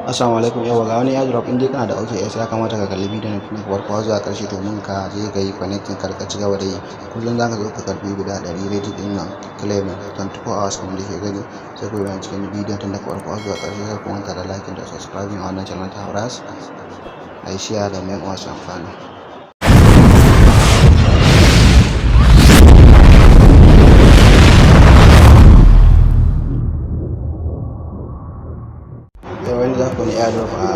Assalamu alaikum. Yau ga wani airdrop in dai kana da OKX ya kamata ka kalli bidiyon na farko zuwa ƙarshe domin ka je ka yi connecting ka ci gaba da yi. Kullum za ka zo ka karbi guda 100 ready din nan claim 24 hours kamar da ke gani. Sai ku yi cikin bidiyon tun daga farko zuwa ƙarshe, sai ku manta da like da subscribing a wannan channel ta Horas. A yi share da mai wasu amfani. Wani za ku ni airdrop a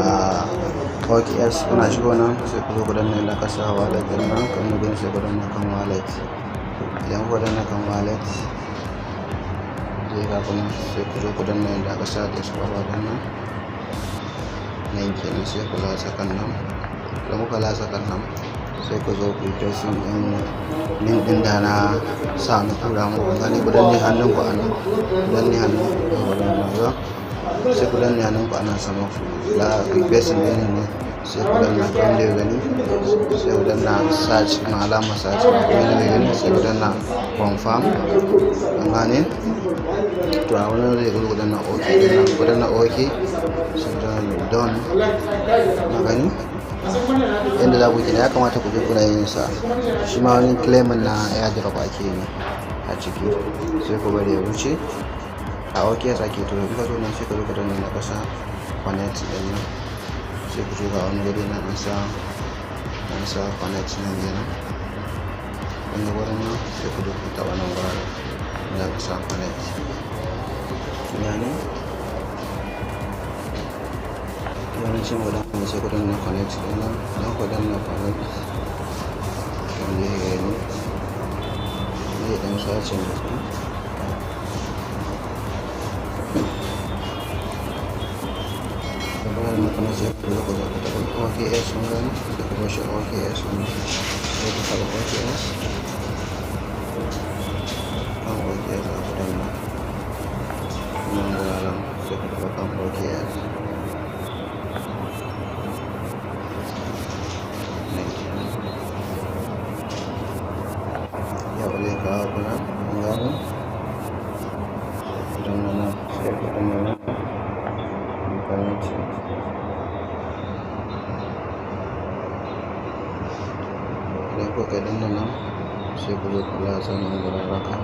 OKX kuna shigo nan sai ku zo ku danna inda ka sa wallet din nan kan mu sai ku danna kan wallet. Idan ku danna kan wallet zai ga kuma sai ku zo ku danna inda ka sa discover din nan kenan sai ku latsa kan nan. Idan kuka latsa kan nan sai ku zo ku pressing din link din da na sa na tura muku. Gani ku danne hannun ku a nan, danne hannun ku sai ku danne hannun ku a nan sama la pressing din ne sai ku danna kan da gani sai ku danna search na alama search ne gani sai ku danna confirm an gane to a wannan zai ku danna ok ku danna ok sai ku danna done na gani yadda za ku yi ya kamata ku je kuna yin sa shi ma wani claim na airdrop ake ne a ciki sai ku bari ya wuce a OKX ake to in ka zo nan sai ka zo ka danna na kasa connect din nan sai ku zo ga wani gari na an sa connect nan kenan wanda wurin nan sai ku duka ta wannan wurin da ka sa connect yani wannan shi mu dan sai ku danna connect din nan dan ku danna connect wanda ya gani ne dan sace ne kuma sai ku zo ku taɓa OKX mun gani sai ku bashi OKX mun sai ku taɓa OKX kan OKX a kudan nan wuraren sai ku taɓa kan OKX ya ba zai kawo kuna mun gani idan nan sai ku danna nan idan kuka danna nan sai ku zo ku latsa nan gurin raka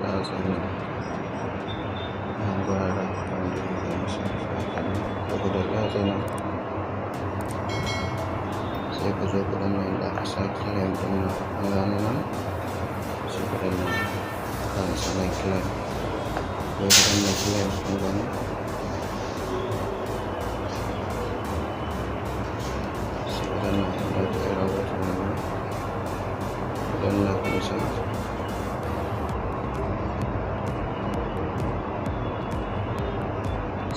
latsa nan gurin raka wanda ya gani sai ku da latsa nan sai ku zo ku danna inda aka sa claim din nan an gane nan sai ku danna kan sanan claim ko ku danna claim kun gani danna kuma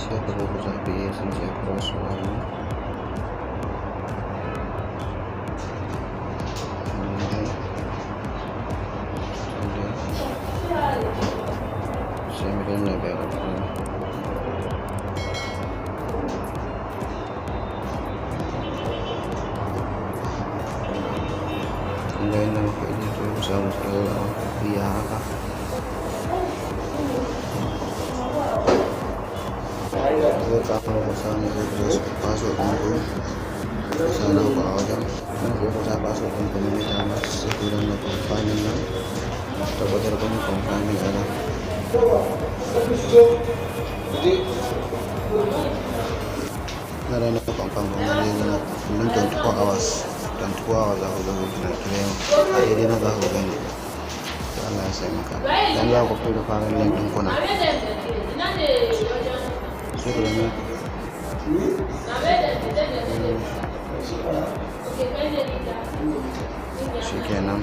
sai ku zo ku zaɓi sun ce cross wani sai mu danna biyar da yana muka iya to ku samu tsoro biya haka zai kama ku samu zai ku su password ɗin ku sana ku a wajen nan ku ku sa password ɗin ku ne ta masu sai ku danna confirming nan tabbatar kun yi confirming a nan na danna confirm kuma zai zama kullum 24 hours za ku zama na kiran a daidai na za ku gani da Allah ya sai maka dan za ku fi da farin link din kuna sai ku dana shi kenan